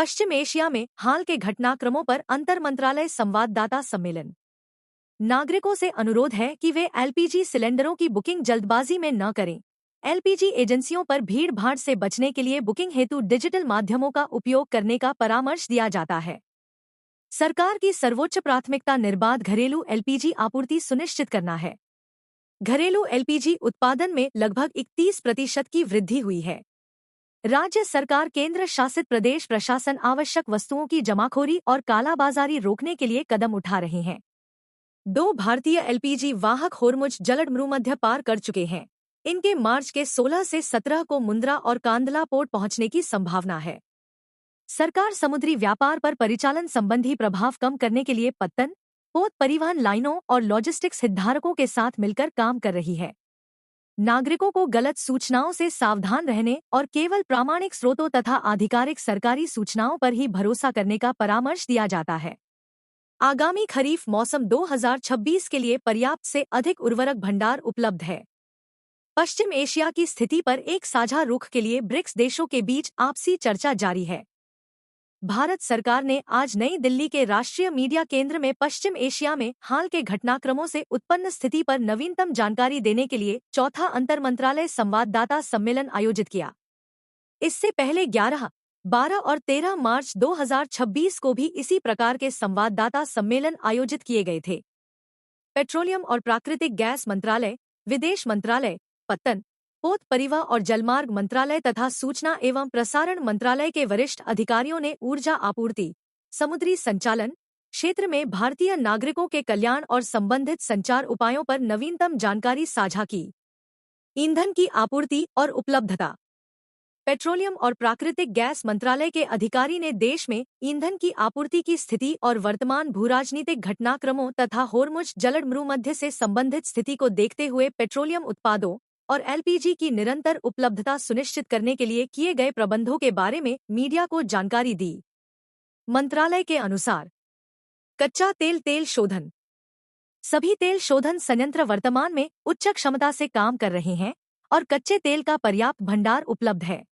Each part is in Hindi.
पश्चिम एशिया में हाल के घटनाक्रमों पर अंतर मंत्रालय संवाददाता सम्मेलन। नागरिकों से अनुरोध है कि वे एलपीजी सिलेंडरों की बुकिंग जल्दबाजी में न करें। एलपीजी एजेंसियों पर भीड़ भाड़ से बचने के लिए बुकिंग हेतु डिजिटल माध्यमों का उपयोग करने का परामर्श दिया जाता है। सरकार की सर्वोच्च प्राथमिकता निर्बाध घरेलू एलपीजी आपूर्ति सुनिश्चित करना है। घरेलू एलपीजी उत्पादन में लगभग 31% की वृद्धि हुई है। राज्य सरकार केंद्र शासित प्रदेश प्रशासन आवश्यक वस्तुओं की जमाखोरी और कालाबाजारी रोकने के लिए कदम उठा रहे हैं। 2 भारतीय एलपीजी वाहक होर्मुज जलमध्य पार कर चुके हैं। इनके मार्च के 16 से 17 को मुंद्रा और कांदला पोर्ट पहुंचने की संभावना है। सरकार समुद्री व्यापार पर परिचालन संबंधी प्रभाव कम करने के लिए पत्तन, पोत परिवहन लाइनों और लॉजिस्टिक्स हितधारकों के साथ मिलकर काम कर रही है। नागरिकों को गलत सूचनाओं से सावधान रहने और केवल प्रामाणिक स्रोतों तथा आधिकारिक सरकारी सूचनाओं पर ही भरोसा करने का परामर्श दिया जाता है। आगामी खरीफ मौसम 2026 के लिए पर्याप्त से अधिक उर्वरक भंडार उपलब्ध है। पश्चिम एशिया की स्थिति पर एक साझा रुख के लिए ब्रिक्स देशों के बीच आपसी चर्चा जारी है। भारत सरकार ने आज नई दिल्ली के राष्ट्रीय मीडिया केंद्र में पश्चिम एशिया में हाल के घटनाक्रमों से उत्पन्न स्थिति पर नवीनतम जानकारी देने के लिए चौथा अंतर मंत्रालय संवाददाता सम्मेलन आयोजित किया। इससे पहले 11, 12 और 13 मार्च 2026 को भी इसी प्रकार के संवाददाता सम्मेलन आयोजित किए गए थे। पेट्रोलियम और प्राकृतिक गैस मंत्रालय, विदेश मंत्रालय, पत्तन, पोत परिवहन और जलमार्ग मंत्रालय तथा सूचना एवं प्रसारण मंत्रालय के वरिष्ठ अधिकारियों ने ऊर्जा आपूर्ति, समुद्री संचालन क्षेत्र में भारतीय नागरिकों के कल्याण और संबंधित संचार उपायों पर नवीनतम जानकारी साझा की। ईंधन की आपूर्ति और उपलब्धता। पेट्रोलियम और प्राकृतिक गैस मंत्रालय के अधिकारी ने देश में ईंधन की आपूर्ति की स्थिति और वर्तमान भूराजनीतिक घटनाक्रमों तथा होर्मुज जलमध्य से संबंधित स्थिति को देखते हुए पेट्रोलियम उत्पादों और एलपीजी की निरंतर उपलब्धता सुनिश्चित करने के लिए किए गए प्रबंधों के बारे में मीडिया को जानकारी दी। मंत्रालय के अनुसार कच्चा तेल शोधन। सभी तेल शोधन संयंत्र वर्तमान में उच्च क्षमता से काम कर रहे हैं और कच्चे तेल का पर्याप्त भंडार उपलब्ध है।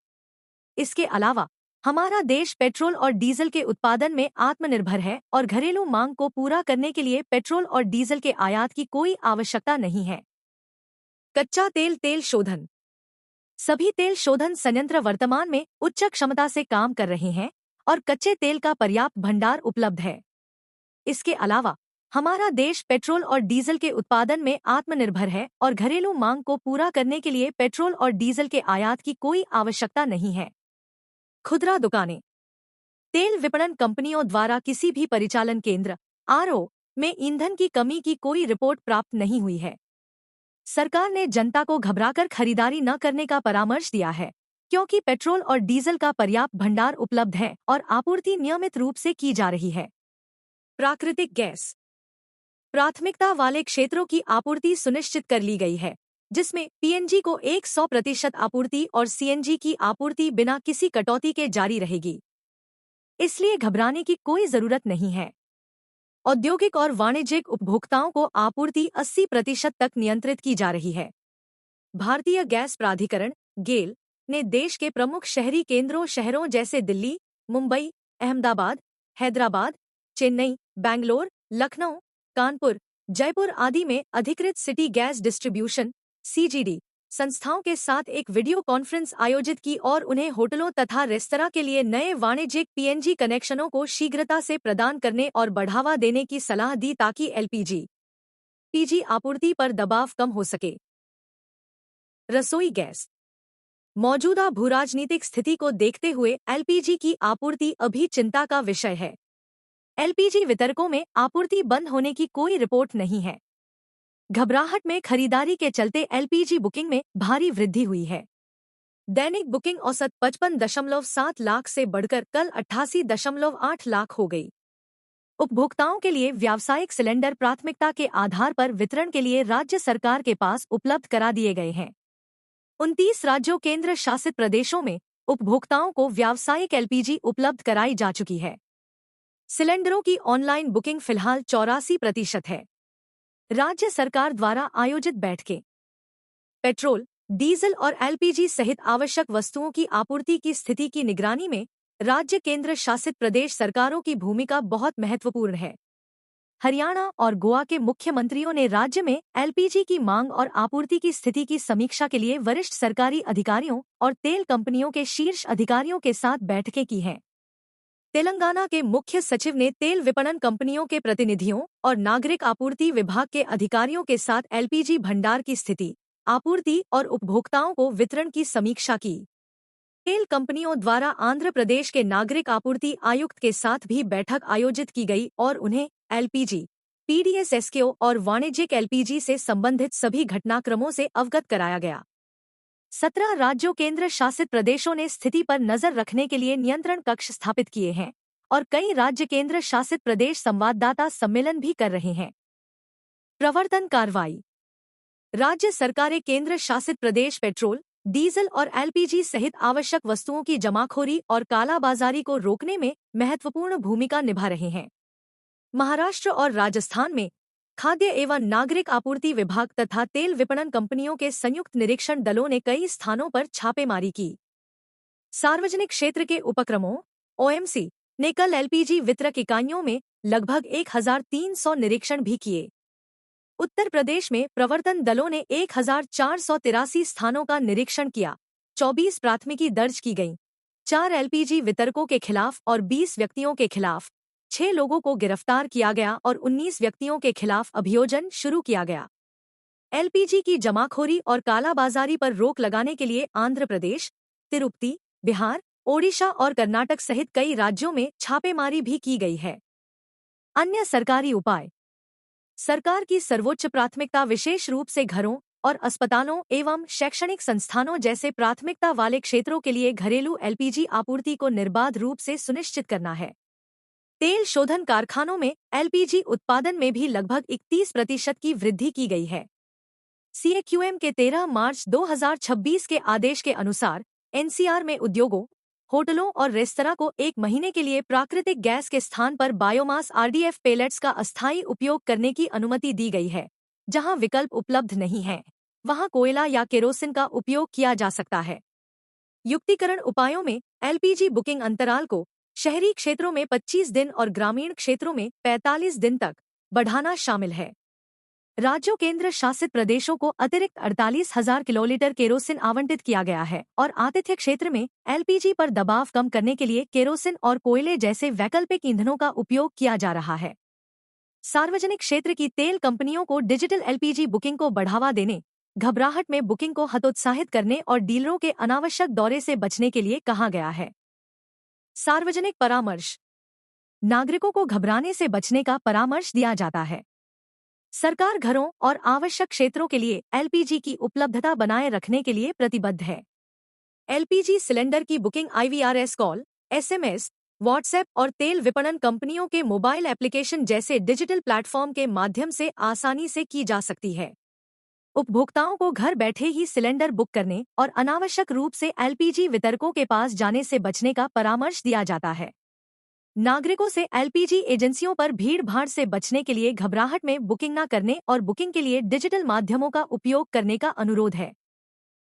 इसके अलावा हमारा देश पेट्रोल और डीजल के उत्पादन में आत्मनिर्भर है और घरेलू मांग को पूरा करने के लिए पेट्रोल और डीजल के आयात की कोई आवश्यकता नहीं है। कच्चा तेल शोधन। सभी तेल शोधन संयंत्र वर्तमान में उच्च क्षमता से काम कर रहे हैं और कच्चे तेल का पर्याप्त भंडार उपलब्ध है। इसके अलावा हमारा देश पेट्रोल और डीजल के उत्पादन में आत्मनिर्भर है और घरेलू मांग को पूरा करने के लिए पेट्रोल और डीजल के आयात की कोई आवश्यकता नहीं है। खुदरा दुकानें। तेल विपणन कंपनियों द्वारा किसी भी परिचालन केंद्र आरओ में ईंधन की कमी की कोई रिपोर्ट प्राप्त नहीं हुई है। सरकार ने जनता को घबराकर खरीदारी न करने का परामर्श दिया है, क्योंकि पेट्रोल और डीजल का पर्याप्त भंडार उपलब्ध है और आपूर्ति नियमित रूप से की जा रही है। प्राकृतिक गैस। प्राथमिकता वाले क्षेत्रों की आपूर्ति सुनिश्चित कर ली गई है, जिसमें पीएनजी को 100% आपूर्ति और सीएनजी की आपूर्ति बिना किसी कटौती के जारी रहेगी। इसलिए घबराने की कोई जरूरत नहीं है। औद्योगिक और वाणिज्यिक उपभोक्ताओं को आपूर्ति 80% तक नियंत्रित की जा रही है। भारतीय गैस प्राधिकरण गेल ने देश के प्रमुख शहरी शहरों जैसे दिल्ली, मुंबई, अहमदाबाद, हैदराबाद, चेन्नई, बैंगलोर, लखनऊ, कानपुर, जयपुर आदि में अधिकृत सिटी गैस डिस्ट्रीब्यूशन सीजीडी संस्थाओं के साथ एक वीडियो कॉन्फ्रेंस आयोजित की और उन्हें होटलों तथा रेस्तरां के लिए नए वाणिज्यिक पीएनजी कनेक्शनों को शीघ्रता से प्रदान करने और बढ़ावा देने की सलाह दी ताकि एलपीजी आपूर्ति पर दबाव कम हो सके। रसोई गैस। मौजूदा भूराजनीतिक स्थिति को देखते हुए एलपीजी की आपूर्ति अभी चिंता का विषय है। एलपीजी वितरकों में आपूर्ति बंद होने की कोई रिपोर्ट नहीं है। घबराहट में खरीदारी के चलते एलपीजी बुकिंग में भारी वृद्धि हुई है। दैनिक बुकिंग औसत 55.7 लाख से बढ़कर कल 88.8 लाख हो गई। उपभोक्ताओं के लिए व्यावसायिक सिलेंडर प्राथमिकता के आधार पर वितरण के लिए राज्य सरकार के पास उपलब्ध करा दिए गए हैं। 29 राज्यों केंद्र शासित प्रदेशों में उपभोक्ताओं को व्यावसायिक एलपीजी उपलब्ध कराई जा चुकी है। सिलेंडरों की ऑनलाइन बुकिंग फिलहाल 84% है। राज्य सरकार द्वारा आयोजित बैठकें। पेट्रोल, डीजल और एलपीजी सहित आवश्यक वस्तुओं की आपूर्ति की स्थिति की निगरानी में राज्य केंद्र शासित प्रदेश सरकारों की भूमिका बहुत महत्वपूर्ण है। हरियाणा और गोवा के मुख्यमंत्रियों ने राज्य में एलपीजी की मांग और आपूर्ति की स्थिति की समीक्षा के लिए वरिष्ठ सरकारी अधिकारियों और तेल कंपनियों के शीर्ष अधिकारियों के साथ बैठकें की हैं। तेलंगाना के मुख्य सचिव ने तेल विपणन कंपनियों के प्रतिनिधियों और नागरिक आपूर्ति विभाग के अधिकारियों के साथ एलपीजी भंडार की स्थिति, आपूर्ति और उपभोक्ताओं को वितरण की समीक्षा की। तेल कंपनियों द्वारा आंध्र प्रदेश के नागरिक आपूर्ति आयुक्त के साथ भी बैठक आयोजित की गई और उन्हें एलपीजी, पीडीएस-एसक्यू और वाणिज्यिक एलपीजी से संबंधित सभी घटनाक्रमों से अवगत कराया गया। 17 राज्यों केंद्र शासित प्रदेशों ने स्थिति पर नजर रखने के लिए नियंत्रण कक्ष स्थापित किए हैं और कई राज्य केंद्र शासित प्रदेश संवाददाता सम्मेलन भी कर रहे हैं। प्रवर्तन कार्रवाई। राज्य सरकारें केंद्र शासित प्रदेश पेट्रोल, डीजल और एलपीजी सहित आवश्यक वस्तुओं की जमाखोरी और कालाबाजारी को रोकने में महत्वपूर्ण भूमिका निभा रहे हैं। महाराष्ट्र और राजस्थान में खाद्य एवं नागरिक आपूर्ति विभाग तथा तेल विपणन कंपनियों के संयुक्त निरीक्षण दलों ने कई स्थानों पर छापेमारी की। सार्वजनिक क्षेत्र के उपक्रमों ओएमसी ने कल एलपीजी वितरक इकाइयों में लगभग 1300 निरीक्षण भी किए। उत्तर प्रदेश में प्रवर्तन दलों ने 1483 स्थानों का निरीक्षण किया। 24 प्राथमिकी दर्ज की गईं। 4 एलपीजी वितरकों के खिलाफ और 20 व्यक्तियों के खिलाफ 6 लोगों को गिरफ्तार किया गया और 19 व्यक्तियों के खिलाफ अभियोजन शुरू किया गया। एलपीजी की जमाखोरी और कालाबाजारी पर रोक लगाने के लिए आंध्र प्रदेश, तिरुपति, बिहार, ओडिशा और कर्नाटक सहित कई राज्यों में छापेमारी भी की गई है। अन्य सरकारी उपाय। सरकार की सर्वोच्च प्राथमिकता विशेष रूप से घरों और अस्पतालों एवं शैक्षणिक संस्थानों जैसे प्राथमिकता वाले क्षेत्रों के लिए घरेलू एलपीजी आपूर्ति को निर्बाध रूप से सुनिश्चित करना है। तेल शोधन कारखानों में एलपीजी उत्पादन में भी लगभग 31% की वृद्धि की गई है। सीएक्यूएम के 13 मार्च 2026 के आदेश के अनुसार एनसीआर में उद्योगों, होटलों और रेस्तरां को 1 महीने के लिए प्राकृतिक गैस के स्थान पर बायोमास आरडीएफ पेलेट्स का अस्थायी उपयोग करने की अनुमति दी गई है। जहां विकल्प उपलब्ध नहीं है, वहां कोयला या केरोसिन का उपयोग किया जा सकता है। युक्तिकरण उपायों में एलपीजी बुकिंग अंतराल को शहरी क्षेत्रों में 25 दिन और ग्रामीण क्षेत्रों में 45 दिन तक बढ़ाना शामिल है। राज्यों केंद्र शासित प्रदेशों को अतिरिक्त 48,000 किलोलीटर केरोसिन आवंटित किया गया है और आतिथ्य क्षेत्र में एलपीजी पर दबाव कम करने के लिए केरोसिन और कोयले जैसे वैकल्पिक ईंधनों का उपयोग किया जा रहा है। सार्वजनिक क्षेत्र की तेल कंपनियों को डिजिटल एलपीजी बुकिंग को बढ़ावा देने, घबराहट में बुकिंग को हतोत्साहित करने और डीलरों के अनावश्यक दौरे से बचने के लिए कहा गया है। सार्वजनिक परामर्श। नागरिकों को घबराने से बचने का परामर्श दिया जाता है। सरकार घरों और आवश्यक क्षेत्रों के लिए एलपीजी की उपलब्धता बनाए रखने के लिए प्रतिबद्ध है। एलपीजी सिलेंडर की booking IVRS call, SMS, WhatsApp और तेल विपणन कंपनियों के मोबाइल एप्लीकेशन जैसे डिजिटल प्लेटफॉर्म के माध्यम से आसानी से की जा सकती है। उपभोक्ताओं को घर बैठे ही सिलेंडर बुक करने और अनावश्यक रूप से एलपीजी वितरकों के पास जाने से बचने का परामर्श दिया जाता है। नागरिकों से एलपीजी एजेंसियों पर भीड़-भाड़ से बचने के लिए घबराहट में बुकिंग न करने और बुकिंग के लिए डिजिटल माध्यमों का उपयोग करने का अनुरोध है।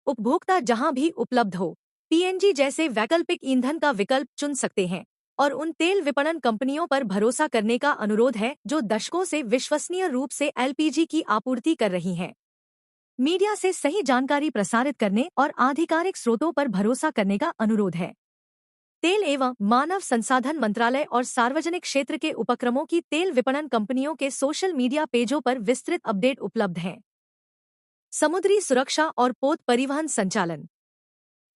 उपभोक्ता जहां भी उपलब्ध हो, पीएनजी जैसे वैकल्पिक ईंधन का विकल्प चुन सकते हैं और उन तेल विपणन कंपनियों पर भरोसा करने का अनुरोध है जो दशकों से विश्वसनीय रूप से एलपीजी की आपूर्ति कर रही हैं। मीडिया से सही जानकारी प्रसारित करने और आधिकारिक स्रोतों पर भरोसा करने का अनुरोध है। तेल एवं मानव संसाधन मंत्रालय और सार्वजनिक क्षेत्र के उपक्रमों की तेल विपणन कंपनियों के सोशल मीडिया पेजों पर विस्तृत अपडेट उपलब्ध हैं। समुद्री सुरक्षा और पोत परिवहन संचालन।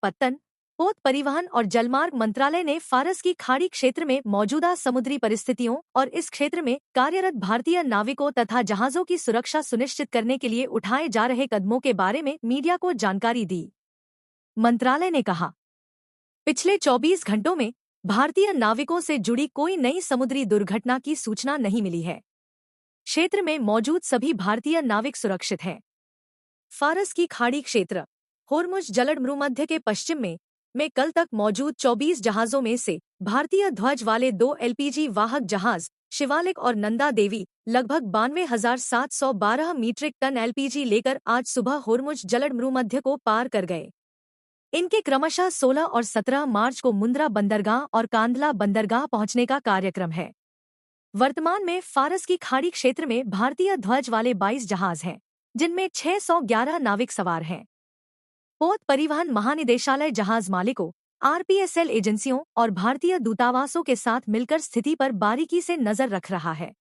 पत्तन, पोत परिवहन और जलमार्ग मंत्रालय ने फारस की खाड़ी क्षेत्र में मौजूदा समुद्री परिस्थितियों और इस क्षेत्र में कार्यरत भारतीय नाविकों तथा जहाजों की सुरक्षा सुनिश्चित करने के लिए उठाए जा रहे कदमों के बारे में मीडिया को जानकारी दी। मंत्रालय ने कहा, पिछले 24 घंटों में भारतीय नाविकों से जुड़ी कोई नई समुद्री दुर्घटना की सूचना नहीं मिली है। क्षेत्र में मौजूद सभी भारतीय नाविक सुरक्षित हैं। फारस की खाड़ी क्षेत्र, होर्मुज जलमरूमध्य के पश्चिम में कल तक मौजूद 24 जहाजों में से भारतीय ध्वज वाले 2 एलपीजी वाहक जहाज शिवालिक और नंदा देवी लगभग 92,712 मीट्रिक टन एलपीजी लेकर आज सुबह होर्मुज जलमरूमध्य को पार कर गए। इनके क्रमशः 16 और 17 मार्च को मुंद्रा बंदरगाह और कांधला बंदरगाह पहुंचने का कार्यक्रम है। वर्तमान में फारस की खाड़ी क्षेत्र में भारतीय ध्वज वाले 22 जहाज हैं, जिनमें 611 नाविक सवार हैं। पोत परिवहन महानिदेशालय जहाज मालिकों, आरपीएसएल एजेंसियों और भारतीय दूतावासों के साथ मिलकर स्थिति पर बारीकी से नजर रख रहा है।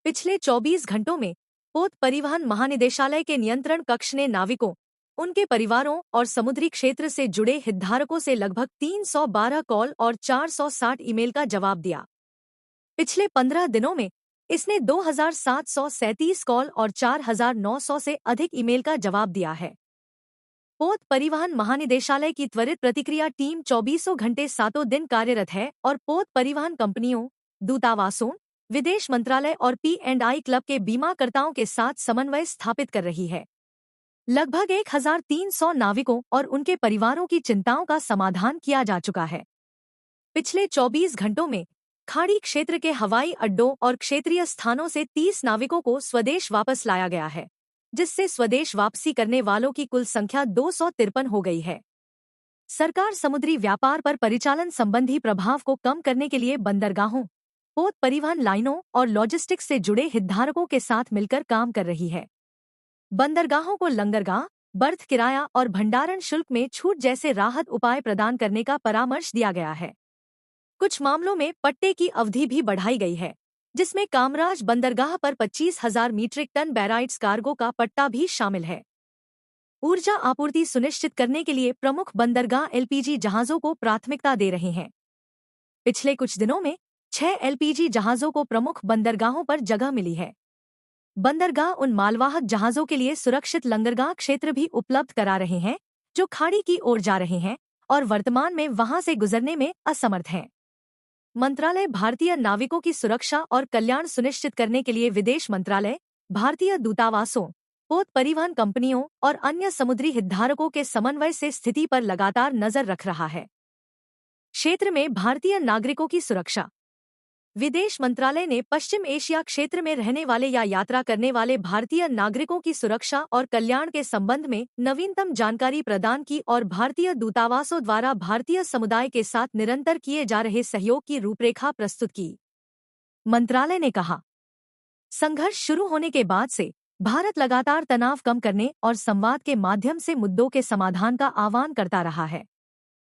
पिछले 24 घंटों में पोत परिवहन महानिदेशालय के नियंत्रण कक्ष ने नाविकों, उनके परिवारों और समुद्री क्षेत्र से जुड़े हितधारकों से लगभग 312 कॉल और 460 ईमेल का जवाब दिया। पिछले 15 दिनों में इसने 2737 कॉल और 4900 से अधिक ईमेल का जवाब दिया है। पोत परिवहन महानिदेशालय की त्वरित प्रतिक्रिया टीम 24 घंटे 7 दिन कार्यरत है और पोत परिवहन कंपनियों, दूतावासों, विदेश मंत्रालय और P&I क्लब के बीमाकर्ताओं के साथ समन्वय स्थापित कर रही है। लगभग 1300 नाविकों और उनके परिवारों की चिंताओं का समाधान किया जा चुका है। पिछले 24 घंटों में खाड़ी क्षेत्र के हवाई अड्डों और क्षेत्रीय स्थानों से 30 नाविकों को स्वदेश वापस लाया गया है, जिससे स्वदेश वापसी करने वालों की कुल संख्या 253 हो गई है। सरकार समुद्री व्यापार पर परिचालन संबंधी प्रभाव को कम करने के लिए बंदरगाहों, पोत परिवहन लाइनों और लॉजिस्टिक्स से जुड़े हितधारकों के साथ मिलकर काम कर रही है। बंदरगाहों को लंगरगाह, बर्थ किराया और भंडारण शुल्क में छूट जैसे राहत उपाय प्रदान करने का परामर्श दिया गया है। कुछ मामलों में पट्टे की अवधि भी बढ़ाई गई है, जिसमें कामराज बंदरगाह पर 25,000 मीट्रिक टन बैराइट्स कार्गो का पट्टा भी शामिल है। ऊर्जा आपूर्ति सुनिश्चित करने के लिए प्रमुख बंदरगाह एलपीजी जहाजों को प्राथमिकता दे रहे हैं। पिछले कुछ दिनों में 6 एलपीजी जहाजों को प्रमुख बंदरगाहों पर जगह मिली है। बंदरगाह उन मालवाहक जहाजों के लिए सुरक्षित लंगरगाह क्षेत्र भी उपलब्ध करा रहे हैं जो खाड़ी की ओर जा रहे हैं और वर्तमान में वहां से गुजरने में असमर्थ हैं। मंत्रालय भारतीय नाविकों की सुरक्षा और कल्याण सुनिश्चित करने के लिए विदेश मंत्रालय, भारतीय दूतावासों, पोत परिवहन कंपनियों और अन्य समुद्री हितधारकों के समन्वय से स्थिति पर लगातार नजर रख रहा है। क्षेत्र में भारतीय नागरिकों की सुरक्षा। विदेश मंत्रालय ने पश्चिम एशिया क्षेत्र में रहने वाले या यात्रा करने वाले भारतीय नागरिकों की सुरक्षा और कल्याण के संबंध में नवीनतम जानकारी प्रदान की और भारतीय दूतावासों द्वारा भारतीय समुदाय के साथ निरंतर किए जा रहे सहयोग की रूपरेखा प्रस्तुत की। मंत्रालय ने कहा, संघर्ष शुरू होने के बाद से भारत लगातार तनाव कम करने और संवाद के माध्यम से मुद्दों के समाधान का आह्वान करता रहा है।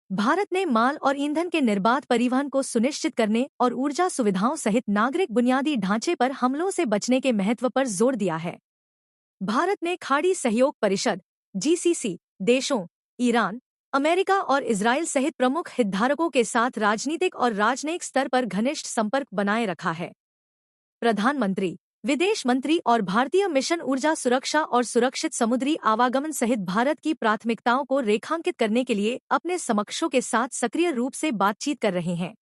भारत ने माल और ईंधन के निर्बाध परिवहन को सुनिश्चित करने और ऊर्जा सुविधाओं सहित नागरिक बुनियादी ढांचे पर हमलों से बचने के महत्व पर जोर दिया है। भारत ने खाड़ी सहयोग परिषद (GCC) देशों ईरान, अमेरिका और इजराइल सहित प्रमुख हितधारकों के साथ राजनीतिक और राजनयिक स्तर पर घनिष्ठ संपर्क बनाए रखा है। प्रधानमंत्री, विदेश मंत्री और भारतीय मिशन ऊर्जा सुरक्षा और सुरक्षित समुद्री आवागमन सहित भारत की प्राथमिकताओं को रेखांकित करने के लिए अपने समकक्षों के साथ सक्रिय रूप से बातचीत कर रहे हैं।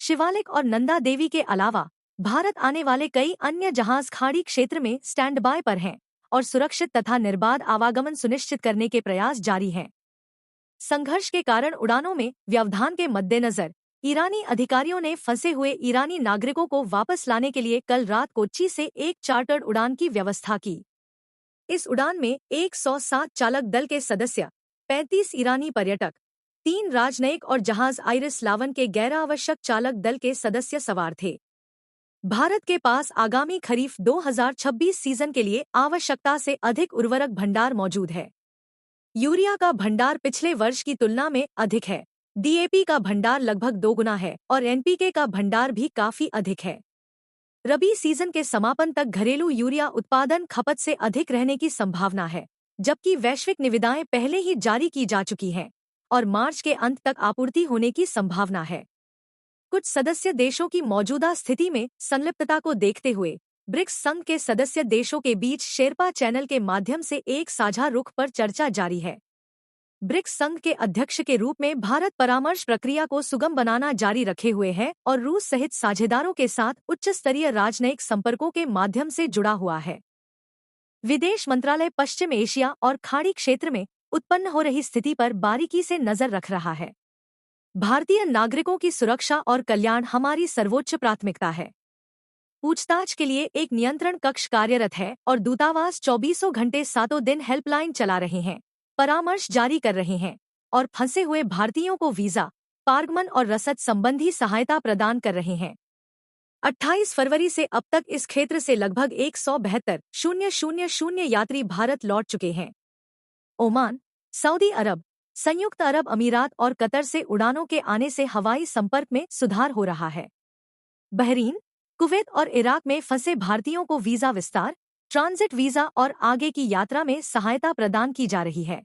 शिवालिक और नंदा देवी के अलावा भारत आने वाले कई अन्य जहाज खाड़ी क्षेत्र में स्टैंड बाय पर हैं और सुरक्षित तथा निर्बाध आवागमन सुनिश्चित करने के प्रयास जारी हैं। संघर्ष के कारण उड़ानों में व्यवधान के मद्देनजर ईरानी अधिकारियों ने फंसे हुए ईरानी नागरिकों को वापस लाने के लिए कल रात कोच्चि से एक चार्टर्ड उड़ान की व्यवस्था की। इस उड़ान में 107 चालक दल के सदस्य, 35 ईरानी पर्यटक, 3 राजनयिक और जहाज आइरिस लावन के गैरावश्यक चालक दल के सदस्य सवार थे। भारत के पास आगामी खरीफ 2026 सीजन के लिए आवश्यकता से अधिक उर्वरक भंडार मौजूद है। यूरिया का भंडार पिछले वर्ष की तुलना में अधिक है। डीएपी का भंडार लगभग 2 गुना है और एनपीके का भंडार भी काफी अधिक है। रबी सीजन के समापन तक घरेलू यूरिया उत्पादन खपत से अधिक रहने की संभावना है, जबकि वैश्विक निविदाएं पहले ही जारी की जा चुकी हैं और मार्च के अंत तक आपूर्ति होने की संभावना है। कुछ सदस्य देशों की मौजूदा स्थिति में संलिप्तता को देखते हुए ब्रिक्स संघ के सदस्य देशों के बीच शेरपा चैनल के माध्यम से एक साझा रुख पर चर्चा जारी है। ब्रिक्स संघ के अध्यक्ष के रूप में भारत परामर्श प्रक्रिया को सुगम बनाना जारी रखे हुए है और रूस सहित साझेदारों के साथ उच्च स्तरीय राजनयिक संपर्कों के माध्यम से जुड़ा हुआ है। विदेश मंत्रालय पश्चिम एशिया और खाड़ी क्षेत्र में उत्पन्न हो रही स्थिति पर बारीकी से नजर रख रहा है। भारतीय नागरिकों की सुरक्षा और कल्याण हमारी सर्वोच्च प्राथमिकता है। पूछताछ के लिए एक नियंत्रण कक्ष कार्यरत है और दूतावास 24 घंटे 7 दिन हेल्पलाइन चला रहे हैं, परामर्श जारी कर रहे हैं और फंसे हुए भारतीयों को वीजा, पारगमन और रसद संबंधी सहायता प्रदान कर रहे हैं। 28 फरवरी से अब तक इस क्षेत्र से लगभग 172,000 यात्री भारत लौट चुके हैं। ओमान, सऊदी अरब, संयुक्त अरब अमीरात और कतर से उड़ानों के आने से हवाई संपर्क में सुधार हो रहा है। बहरीन, कुवैत और इराक में फंसे भारतीयों को वीजा विस्तार, ट्रांजिट वीजा और आगे की यात्रा में सहायता प्रदान की जा रही है।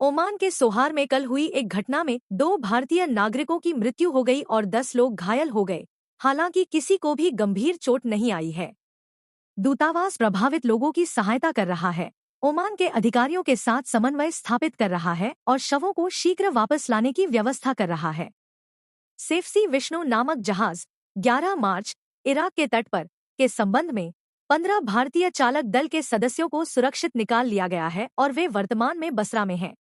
ओमान के सोहार में कल हुई एक घटना में 2 भारतीय नागरिकों की मृत्यु हो गई और 10 लोग घायल हो गए। हालांकि किसी को भी गंभीर चोट नहीं आई है। दूतावास प्रभावित लोगों की सहायता कर रहा है, ओमान के अधिकारियों के साथ समन्वय स्थापित कर रहा है और शवों को शीघ्र वापस लाने की व्यवस्था कर रहा है। सेफसी विष्णु नामक जहाज 11 मार्च इराक के तट पर के संबंध में 15 भारतीय चालक दल के सदस्यों को सुरक्षित निकाल लिया गया है और वे वर्तमान में बसरा में हैं।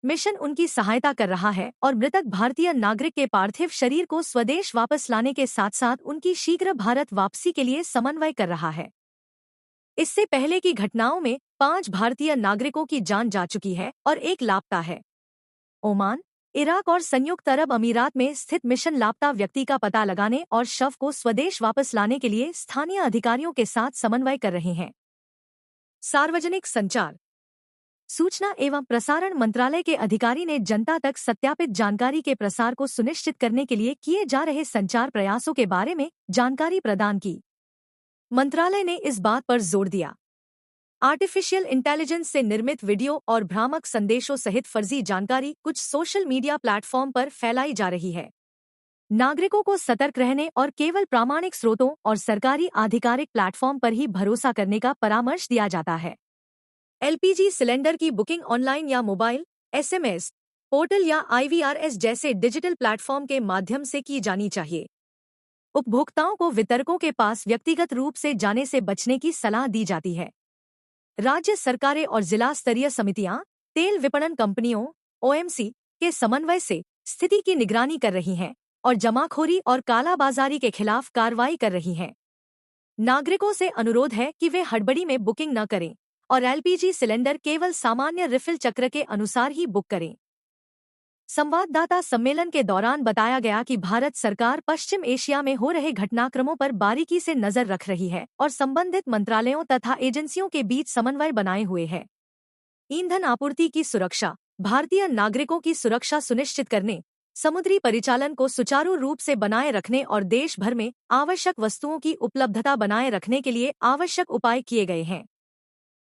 मिशन उनकी सहायता कर रहा है और मृतक भारतीय नागरिक के पार्थिव शरीर को स्वदेश वापस लाने के साथ साथ उनकी शीघ्र भारत वापसी के लिए समन्वय कर रहा है। इससे पहले की घटनाओं में 5 भारतीय नागरिकों की जान जा चुकी है और एक लापता है। ओमान, इराक और संयुक्त अरब अमीरात में स्थित मिशन लापता व्यक्ति का पता लगाने और शव को स्वदेश वापस लाने के लिए स्थानीय अधिकारियों के साथ समन्वय कर रहे हैं। सार्वजनिक संचार, सूचना एवं प्रसारण मंत्रालय के अधिकारी ने जनता तक सत्यापित जानकारी के प्रसार को सुनिश्चित करने के लिए किए जा रहे संचार प्रयासों के बारे में जानकारी प्रदान की। मंत्रालय ने इस बात पर जोर दिया, आर्टिफिशियल इंटेलिजेंस से निर्मित वीडियो और भ्रामक संदेशों सहित फर्जी जानकारी कुछ सोशल मीडिया प्लेटफॉर्म पर फैलाई जा रही है। नागरिकों को सतर्क रहने और केवल प्रामाणिक स्रोतों और सरकारी आधिकारिक प्लेटफॉर्म पर ही भरोसा करने का परामर्श दिया जाता है। एलपीजी सिलेंडर की बुकिंग ऑनलाइन या मोबाइल, एसएमएस, पोर्टल या आईवीआरएस जैसे डिजिटल प्लेटफॉर्म के माध्यम से की जानी चाहिए। उपभोक्ताओं को वितरकों के पास व्यक्तिगत रूप से जाने से बचने की सलाह दी जाती है। राज्य सरकारें और जिला स्तरीय समितियां तेल विपणन कंपनियों ओएमसी के समन्वय से स्थिति की निगरानी कर रही हैं और जमाखोरी और कालाबाजारी के खिलाफ कार्रवाई कर रही हैं। नागरिकों से अनुरोध है कि वे हड़बड़ी में बुकिंग न करें और एलपीजी सिलेंडर केवल सामान्य रिफिल चक्र के अनुसार ही बुक करें। संवाददाता सम्मेलन के दौरान बताया गया कि भारत सरकार पश्चिम एशिया में हो रहे घटनाक्रमों पर बारीकी से नजर रख रही है और संबंधित मंत्रालयों तथा एजेंसियों के बीच समन्वय बनाए हुए है। ईंधन आपूर्ति की सुरक्षा, भारतीय नागरिकों की सुरक्षा सुनिश्चित करने, समुद्री परिचालन को सुचारू रूप से बनाए रखने और देश भर में आवश्यक वस्तुओं की उपलब्धता बनाए रखने के लिए आवश्यक उपाय किए गए हैं।